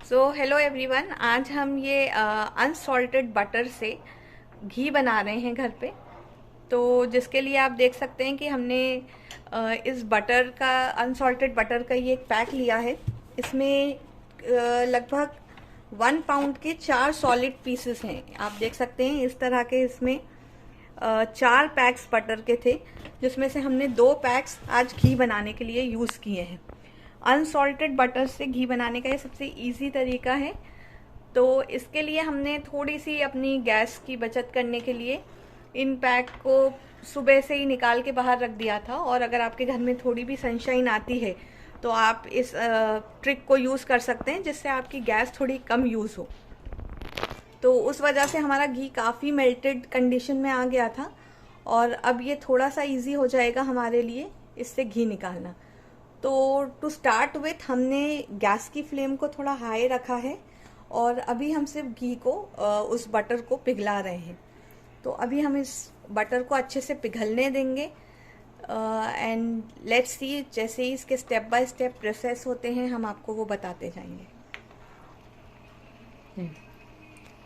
So hello everyone, आज हम ये अनसॉल्टेड बटर से घी बना रहे हैं घर पे। तो जिसके लिए आप देख सकते हैं कि हमने इस बटर का अनसॉल्टेड बटर का ये एक पैक लिया है। इसमें लगभग 1 पाउंड के 4 सॉलिड पीसेस हैं। आप देख सकते हैं इस तरह के इसमें 4 पैक्स बटर के थे, जिसमें से हमने 2 पैक्स आज घी बनाने के लिए यूज़ किए हैं। अनसॉल्टेड बटर से घी बनाने का ये सबसे इजी तरीका है। तो इसके लिए हमने थोड़ी सी अपनी गैस की बचत करने के लिए इन पैक को सुबह से ही निकाल के बाहर रख दिया था। और अगर आपके घर में थोड़ी भी सनशाइन आती है तो आप इस ट्रिक को यूज़ कर सकते हैं, जिससे आपकी गैस थोड़ी कम यूज़ हो। तो उस वजह से हमारा घी काफ़ी मेल्टेड कंडीशन में आ गया था, और अब ये थोड़ा सा इजी हो जाएगा हमारे लिए इससे घी निकालना। तो टू स्टार्ट विथ हमने गैस की फ्लेम को थोड़ा हाई रखा है, और अभी हम सिर्फ घी को उस बटर को पिघला रहे हैं। तो अभी हम इस बटर को अच्छे से पिघलने देंगे एंड लेट्स सी, जैसे ही इसके स्टेप बाय स्टेप प्रोसेस होते हैं हम आपको वो बताते जाएंगे।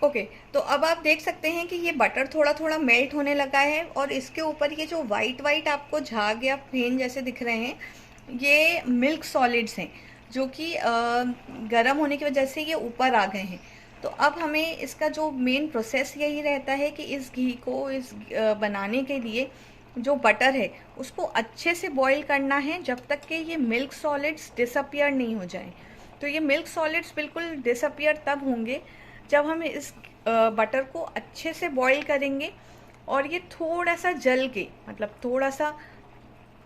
ओके, तो अब आप देख सकते हैं कि ये बटर थोड़ा थोड़ा मेल्ट होने लगा है, और इसके ऊपर ये जो वाइट वाइट आपको झाग या फेन जैसे दिख रहे हैं, ये मिल्क सॉलिड्स हैं, जो कि गर्म होने की वजह से ये ऊपर आ गए हैं। तो अब हमें इसका जो मेन प्रोसेस यही रहता है कि इस घी को बनाने के लिए जो बटर है उसको अच्छे से बॉईल करना है, जब तक कि ये मिल्क सॉलिड्स डिसअपियर नहीं हो जाए। तो ये मिल्क सॉलिड्स बिल्कुल डिसअपियर तब होंगे जब हम इस बटर को अच्छे से बॉईल करेंगे, और ये थोड़ा सा जल के, मतलब थोड़ा सा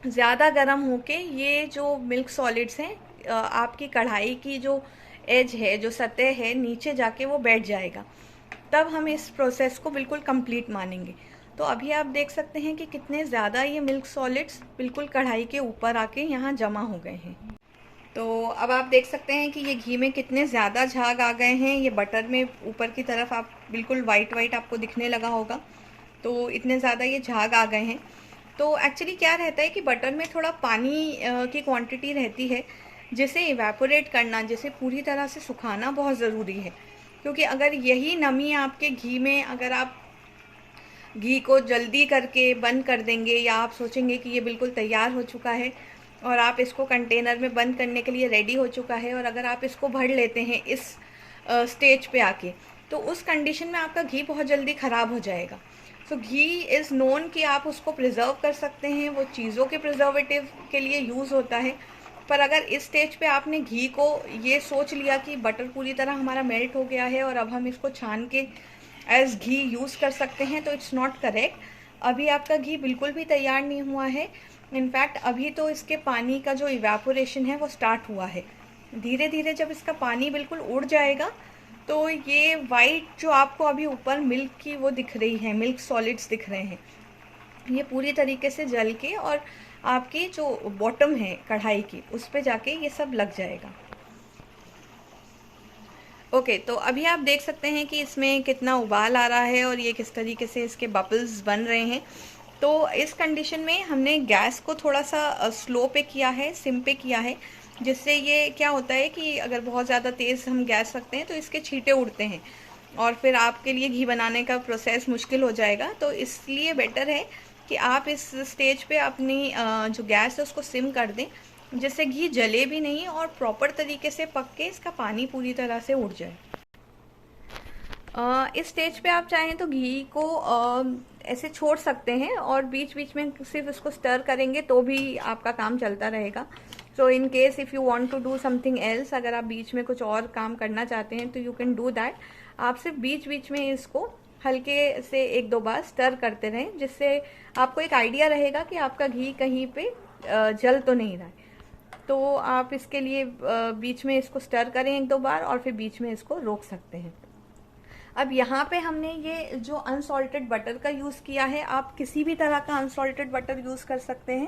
ज़्यादा गर्म होके ये जो मिल्क सॉलिड्स हैं आपकी कढ़ाई की जो एज है, जो सतह है, नीचे जाके वो बैठ जाएगा। तब हम इस प्रोसेस को बिल्कुल कंप्लीट मानेंगे। तो अभी आप देख सकते हैं कि कितने ज़्यादा ये मिल्क सॉलिड्स बिल्कुल कढ़ाई के ऊपर आके यहाँ जमा हो गए हैं। तो अब आप देख सकते हैं कि ये घी में कितने ज़्यादा झाग आ गए हैं। ये बटर में ऊपर की तरफ आप बिल्कुल वाइट वाइट आपको दिखने लगा होगा। तो इतने ज़्यादा ये झाग आ गए हैं। तो एक्चुअली क्या रहता है कि बटर में थोड़ा पानी की क्वांटिटी रहती है, जिसे इवेपोरेट करना, जिसे पूरी तरह से सुखाना बहुत ज़रूरी है। क्योंकि अगर यही नमी आपके घी में, अगर आप घी को जल्दी करके बंद कर देंगे, या आप सोचेंगे कि ये बिल्कुल तैयार हो चुका है और आप इसको कंटेनर में बंद करने के लिए रेडी हो चुका है, और अगर आप इसको भर लेते हैं इस स्टेज पे आके, तो उस कंडीशन में आपका घी बहुत जल्दी ख़राब हो जाएगा। सो घी इज़ नोन कि आप उसको प्रिजर्व कर सकते हैं, वो चीज़ों के प्रिजर्वेटिव के लिए यूज़ होता है। पर अगर इस स्टेज पे आपने घी को ये सोच लिया कि बटर पूरी तरह हमारा मेल्ट हो गया है और अब हम इसको छान के एज घी यूज़ कर सकते हैं, तो इट्स नॉट करेक्ट। अभी आपका घी बिल्कुल भी तैयार नहीं हुआ है। इनफैक्ट अभी तो इसके पानी का जो इवेपोरेशन है वो स्टार्ट हुआ है। धीरे धीरे जब इसका पानी बिल्कुल उड़ जाएगा, तो ये वाइट जो आपको अभी ऊपर मिल्क की वो दिख रही है, मिल्क सॉलिड्स दिख रहे हैं, ये पूरी तरीके से जल के और आपकी जो बॉटम है कढ़ाई की, उस पे जाके ये सब लग जाएगा। ओके, तो अभी आप देख सकते हैं कि इसमें कितना उबाल आ रहा है और ये किस तरीके से इसके बबल्स बन रहे हैं। तो इस कंडीशन में हमने गैस को थोड़ा सा स्लो पे किया है, सिम पे किया है, जिससे ये क्या होता है कि अगर बहुत ज़्यादा तेज़ हम गैस रखते हैं तो इसके छींटे उड़ते हैं, और फिर आपके लिए घी बनाने का प्रोसेस मुश्किल हो जाएगा। तो इसलिए बेटर है कि आप इस स्टेज पे अपनी जो गैस है उसको सिम कर दें, जिससे घी जले भी नहीं और प्रॉपर तरीके से पक के इसका पानी पूरी तरह से उड़ जाए। इस स्टेज पे आप चाहें तो घी को ऐसे छोड़ सकते हैं, और बीच बीच में सिर्फ इसको स्टर करेंगे तो भी आपका काम चलता रहेगा। So in case if you want to do something else, अगर आप बीच में कुछ और काम करना चाहते हैं तो यू कैन डू दैट। आप सिर्फ बीच बीच में इसको हल्के से 1-2 बार स्टर करते रहें, जिससे आपको एक आइडिया रहेगा कि आपका घी कहीं पे जल तो नहीं रहा है। तो आप इसके लिए बीच में इसको स्टर करें 1-2 बार, और फिर बीच में इसको रोक सकते हैं। अब यहाँ पे हमने ये जो अनसॉल्टेड बटर का यूज़ किया है, आप किसी भी तरह का अनसॉल्टेड बटर यूज़ कर सकते हैं।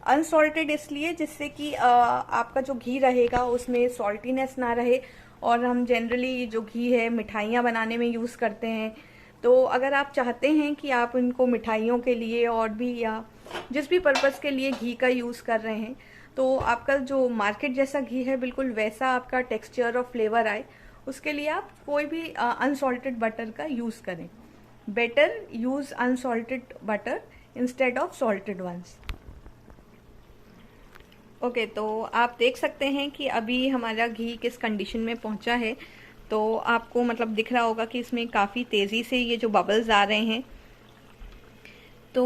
अनसॉल्टेड इसलिए जिससे कि आपका जो घी रहेगा उसमें सॉल्टीनेस ना रहे, और हम जनरली जो घी है मिठाइयाँ बनाने में यूज़ करते हैं। तो अगर आप चाहते हैं कि आप इनको मिठाइयों के लिए और भी, या जिस भी पर्पज़ के लिए घी का यूज़ कर रहे हैं, तो आपका जो मार्केट जैसा घी है बिल्कुल वैसा आपका टेक्सचर और फ्लेवर आए, उसके लिए आप कोई भी अनसॉल्टेड बटर का यूज़ करें। Better use unsalted butter instead of salted ones. Okay, तो आप देख सकते हैं कि अभी हमारा घी किस कंडीशन में पहुंचा है। तो आपको मतलब दिख रहा होगा कि इसमें काफ़ी तेज़ी से ये जो बबल्स आ रहे हैं। तो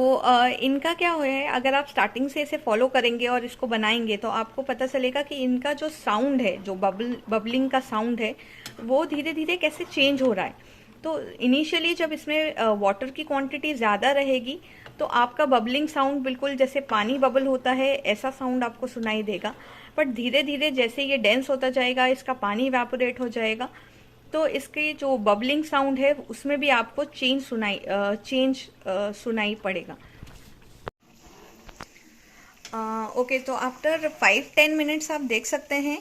इनका क्या हुआ है, अगर आप स्टार्टिंग से इसे फॉलो करेंगे और इसको बनाएंगे तो आपको पता चलेगा कि इनका जो साउंड है, जो बबलिंग का साउंड है, वो धीरे धीरे कैसे चेंज हो रहा है। तो इनिशियली जब इसमें वाटर की क्वांटिटी ज़्यादा रहेगी तो आपका बबलिंग साउंड बिल्कुल जैसे पानी बबल होता है ऐसा साउंड आपको सुनाई देगा। बट धीरे धीरे जैसे ये डेंस होता जाएगा, इसका पानी इवेपोरेट हो जाएगा, तो इसके जो बबलिंग साउंड है उसमें भी आपको चेंज सुनाई पड़ेगा। ओके, तो आफ्टर 5-10 मिनट्स आप देख सकते हैं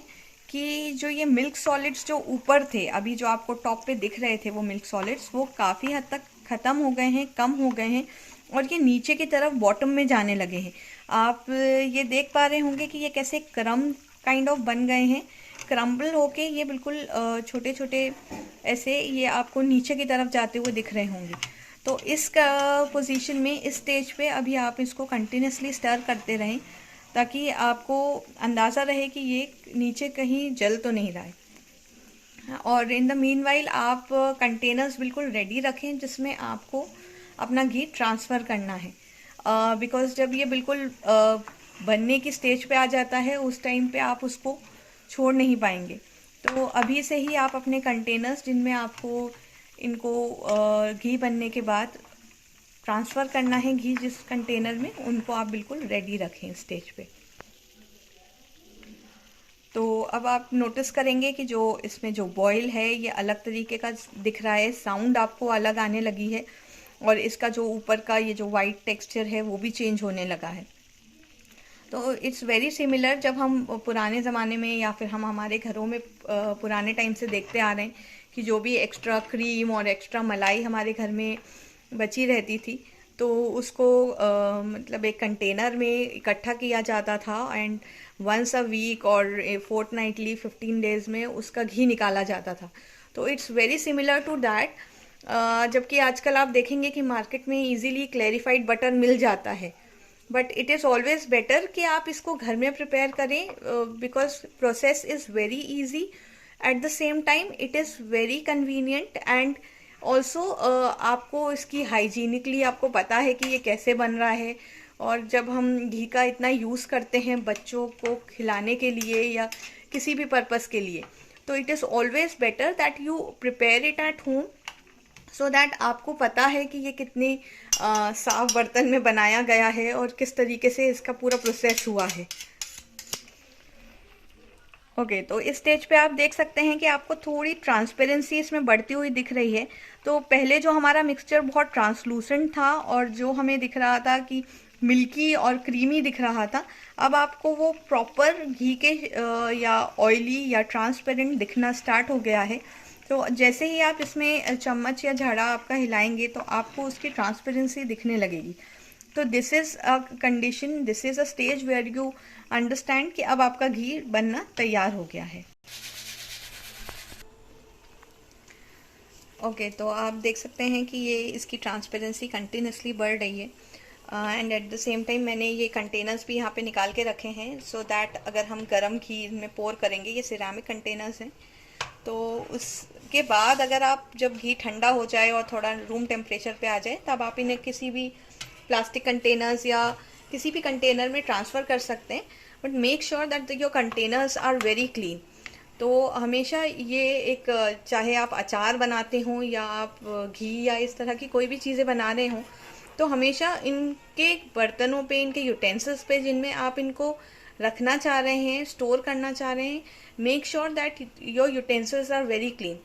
कि जो ये मिल्क सॉलिड्स जो ऊपर थे, अभी जो आपको टॉप पे दिख रहे थे वो मिल्क सॉलिड्स, वो काफ़ी हद तक ख़त्म हो गए हैं, कम हो गए हैं, और ये नीचे की तरफ बॉटम में जाने लगे हैं। आप ये देख पा रहे होंगे कि ये कैसे क्रम काइंड ऑफ बन गए हैं, क्रम्बल होके ये बिल्कुल छोटे छोटे ऐसे ये आपको नीचे की तरफ जाते हुए दिख रहे होंगे। तो इस पोजीशन में, इस स्टेज पे अभी आप इसको कंटिन्यूसली स्टर करते रहें ताकि आपको अंदाज़ा रहे कि ये नीचे कहीं जल तो नहीं रहा है। और इन द मीनवाइल आप कंटेनर्स बिल्कुल रेडी रखें जिसमें आपको अपना घी ट्रांसफ़र करना है, बिकॉज़ जब ये बिल्कुल बनने की स्टेज पे आ जाता है उस टाइम पे आप उसको छोड़ नहीं पाएंगे। तो अभी से ही आप अपने कंटेनर्स जिनमें आपको इनको घी बनने के बाद ट्रांसफ़र करना है, घी जिस कंटेनर में, उनको आप बिल्कुल रेडी रखें स्टेज पे। तो अब आप नोटिस करेंगे कि जो इसमें जो बॉयल है ये अलग तरीके का दिख रहा है, साउंड आपको अलग आने लगी है, और इसका जो ऊपर का ये जो वाइट टेक्सचर है वो भी चेंज होने लगा है। तो इट्स वेरी सिमिलर जब हम पुराने ज़माने में या फिर हम हमारे घरों में पुराने टाइम से देखते आ रहे हैं कि जो भी एक्स्ट्रा क्रीम और एक्स्ट्रा मलाई हमारे घर में बची रहती थी तो उसको मतलब एक कंटेनर में इकट्ठा किया जाता था, एंड वंस अ वीक और फोर्टनाइटली 15 डेज़ में उसका घी निकाला जाता था। तो it's very similar to that. जबकि आजकल आप देखेंगे कि मार्केट में इजीली क्लैरिफाइड बटर मिल जाता है, but it is always better कि आप इसको घर में प्रिपेयर करें, because process is very easy, at the same time it is very convenient, and also आपको इसकी हाइजीनिकली आपको पता है कि ये कैसे बन रहा है। और जब हम घी का इतना यूज़ करते हैं बच्चों को खिलाने के लिए या किसी भी पर्पज़ के लिए, तो it is always better that you prepare it at home, so that आपको पता है कि ये कितने साफ बर्तन में बनाया गया है और किस तरीके से इसका पूरा प्रोसेस हुआ है। ओके, तो इस स्टेज पे आप देख सकते हैं कि आपको थोड़ी ट्रांसपेरेंसी इसमें बढ़ती हुई दिख रही है। तो पहले जो हमारा मिक्सचर बहुत ट्रांसलूसेंट था और जो हमें दिख रहा था कि मिल्की और क्रीमी दिख रहा था, अब आपको वो प्रॉपर घी के या ऑयली या ट्रांसपेरेंट दिखना स्टार्ट हो गया है। तो जैसे ही आप इसमें चम्मच या झाड़ा आपका हिलाएंगे तो आपको उसकी ट्रांसपेरेंसी दिखने लगेगी। तो this is a condition, this is a stage where you understand कि अब आपका घी बनना तैयार हो गया है। ओके, तो आप देख सकते हैं कि ये इसकी ट्रांसपेरेंसी कंटिन्यूसली बढ़ रही है, and at the same time मैंने ये कंटेनर्स भी यहाँ पे निकाल के रखे हैं सो दैट अगर हम गर्म घी इनमें पोर करेंगे, ये सिरेमिक कंटेनर्स हैं, तो उसके बाद अगर आप जब घी ठंडा हो जाए और थोड़ा रूम टेम्परेचर पे आ जाए तब आप इन्हें किसी भी प्लास्टिक कंटेनर्स या किसी भी कंटेनर में ट्रांसफ़र कर सकते हैं, but make sure that your containers are very clean. तो हमेशा ये एक, चाहे आप अचार बनाते हों या आप घी या इस तरह की कोई भी चीज़ें बना रहे हों, तो हमेशा इनके बर्तनों पे, इनके यूटेंसिल्स पे जिनमें आप इनको रखना चाह रहे हैं, स्टोर करना चाह रहे हैं, make sure that your utensils are very clean.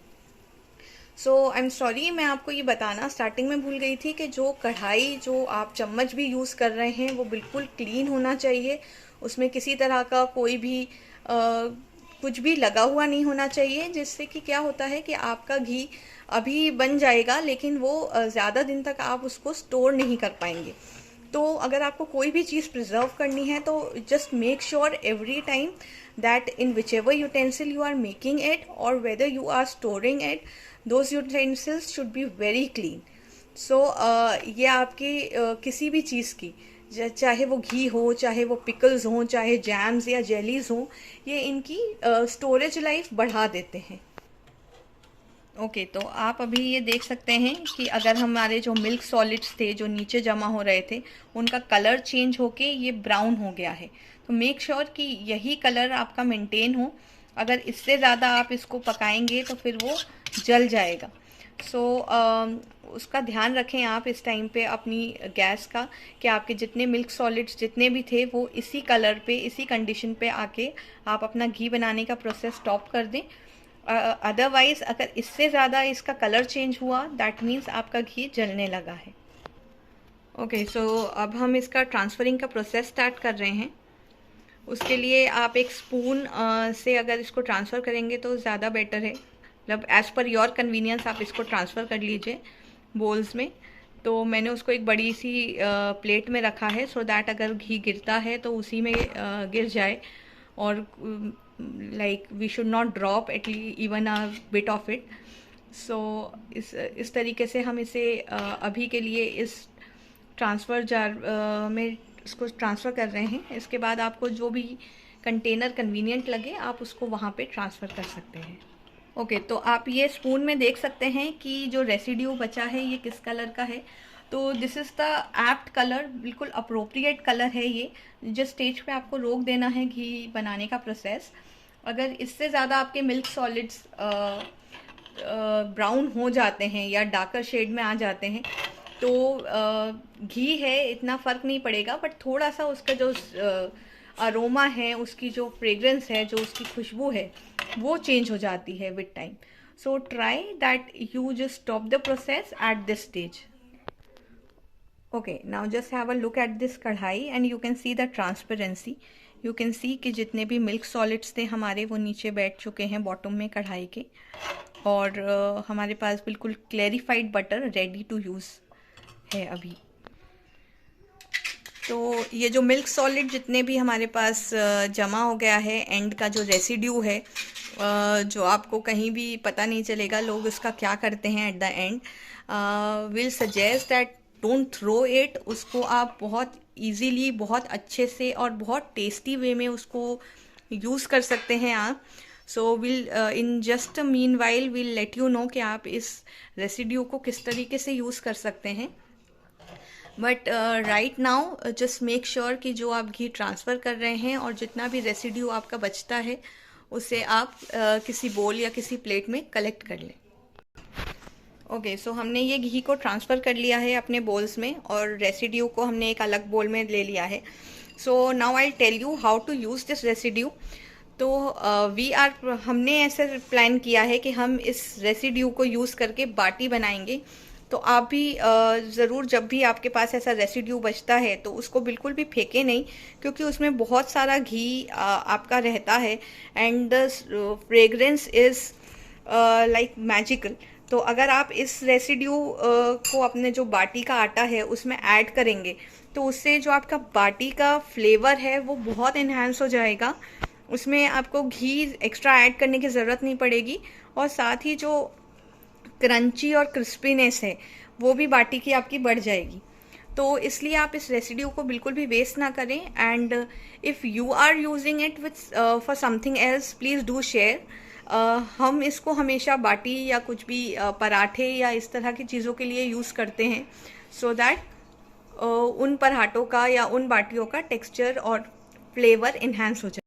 So I am sorry, मैं आपको ये बताना स्टार्टिंग में भूल गई थी कि जो कढ़ाई, जो आप चम्मच भी यूज़ कर रहे हैं वो बिल्कुल क्लीन होना चाहिए, उसमें किसी तरह का कोई भी कुछ भी लगा हुआ नहीं होना चाहिए, जिससे कि क्या होता है कि आपका घी अभी बन जाएगा लेकिन वो ज़्यादा दिन तक आप उसको स्टोर नहीं कर पाएंगे। तो अगर आपको कोई भी चीज़ प्रिजर्व करनी है तो just make sure every time that in whichever utensil you are making it or whether you are storing it, those utensils should be very clean. So ये आपकी किसी भी चीज़ की, चाहे वो घी हो, चाहे वो पिकल्स हों, चाहे जैम्स या जेलीज हों, ये इनकी स्टोरेज लाइफ बढ़ा देते हैं। ओके तो आप अभी ये देख सकते हैं कि अगर हमारे जो मिल्क सॉलिड्स थे जो नीचे जमा हो रहे थे उनका कलर चेंज होके ये ब्राउन हो गया है। तो मेक श्योर कि यही कलर आपका मेंटेन हो। अगर इससे ज़्यादा आप इसको पकाएंगे तो फिर वो जल जाएगा। सो उसका ध्यान रखें आप इस टाइम पे अपनी गैस का, कि आपके जितने मिल्क सॉलिड्स जितने भी थे वो इसी कलर पे, इसी कंडीशन पे आके आप अपना घी बनाने का प्रोसेस स्टॉप कर दें। अदरवाइज़ अगर इससे ज़्यादा इसका कलर चेंज हुआ दैट मीन्स आपका घी जलने लगा है। ओके सो अब हम इसका ट्रांसफरिंग का प्रोसेस स्टार्ट कर रहे हैं। उसके लिए आप एक स्पून से अगर इसको ट्रांसफ़र करेंगे तो ज़्यादा बेटर है, मतलब एज़ पर योर कन्वीनियंस आप इसको ट्रांसफ़र कर लीजिए बोल्स में। तो मैंने उसको एक बड़ी सी प्लेट में रखा है सो दैट अगर घी गिरता है तो उसी में गिर जाए, और like we should not drop at least even a bit of it. So इस तरीके से हम इसे अभी के लिए इस ट्रांसफ़र जार में इसको ट्रांसफ़र कर रहे हैं। इसके बाद आपको जो भी कंटेनर कन्वीनियंट लगे आप उसको वहाँ पे ट्रांसफ़र कर सकते हैं। ओके तो आप ये स्पून में देख सकते हैं कि जो रेसिड्यू बचा है ये किस कलर का है। तो this is the apt colour, बिल्कुल अप्रोप्रिएट कलर है ये। जिस स्टेज पे आपको रोक देना है घी बनाने का प्रोसेस, अगर इससे ज़्यादा आपके मिल्क सॉलिड्स ब्राउन हो जाते हैं या डार्कर शेड में आ जाते हैं तो घी है इतना फ़र्क नहीं पड़ेगा, बट थोड़ा सा उसका जो अरोमा है, उसकी जो फ्रेग्रेंस है, जो उसकी खुशबू है वो चेंज हो जाती है with time. So try that you just stop the process at this stage. Okay, now just have a look at this कढ़ाई and you can see the transparency. You can see कि जितने भी milk solids थे हमारे वो नीचे बैठ चुके हैं बॉटम में कढ़ाई के, और हमारे पास बिल्कुल clarified butter ready to use है अभी। तो ये जो मिल्क सॉलिड जितने भी हमारे पास जमा हो गया है, एंड का जो रेसिड्यू है जो आपको कहीं भी पता नहीं चलेगा, लोग उसका क्या करते हैं at the end, will suggest that don't throw it. उसको आप बहुत इजीली, बहुत अच्छे से और बहुत टेस्टी वे में उसको यूज़ कर सकते हैं आप। So will in just mean while will let you know कि आप इस रेसिड्यू को किस तरीके से यूज़ कर सकते हैं। But right now just make sure कि जो आप घी ट्रांसफ़र कर रहे हैं और जितना भी रेसिड्यू आपका बचता है उसे आप किसी बोल या किसी प्लेट में कलेक्ट कर लें। ओके सो हमने ये घी को ट्रांसफ़र कर लिया है अपने बोल्स में, और रेसिड्यू को हमने एक अलग बोल में ले लिया है। So now I tell you how to use this residue. तो हमने ऐसे प्लान किया है कि हम इस रेसिड्यू को यूज़ करके बाटी बनाएंगे। तो आप भी ज़रूर जब भी आपके पास ऐसा रेसिड्यू बचता है तो उसको बिल्कुल भी फेंके नहीं, क्योंकि उसमें बहुत सारा घी आपका रहता है and the fragrance is like magical. तो अगर आप इस रेसिड्यू को अपने जो बाटी का आटा है उसमें ऐड करेंगे तो उससे जो आपका बाटी का फ्लेवर है वो बहुत इन्हांस हो जाएगा। उसमें आपको घी एक्स्ट्रा ऐड करने की ज़रूरत नहीं पड़ेगी, और साथ ही जो क्रंची और क्रिस्पीनेस है वो भी बाटी की आपकी बढ़ जाएगी। तो इसलिए आप इस रेसिड्यू को बिल्कुल भी वेस्ट ना करें, and if you are using it with for something else please do share. हम इसको हमेशा बाटी या कुछ भी पराठे या इस तरह की चीज़ों के लिए यूज़ करते हैं, सो दैट उन पराठों का या उन बाटियों का टेक्सचर और फ्लेवर इन्हांस हो जाए।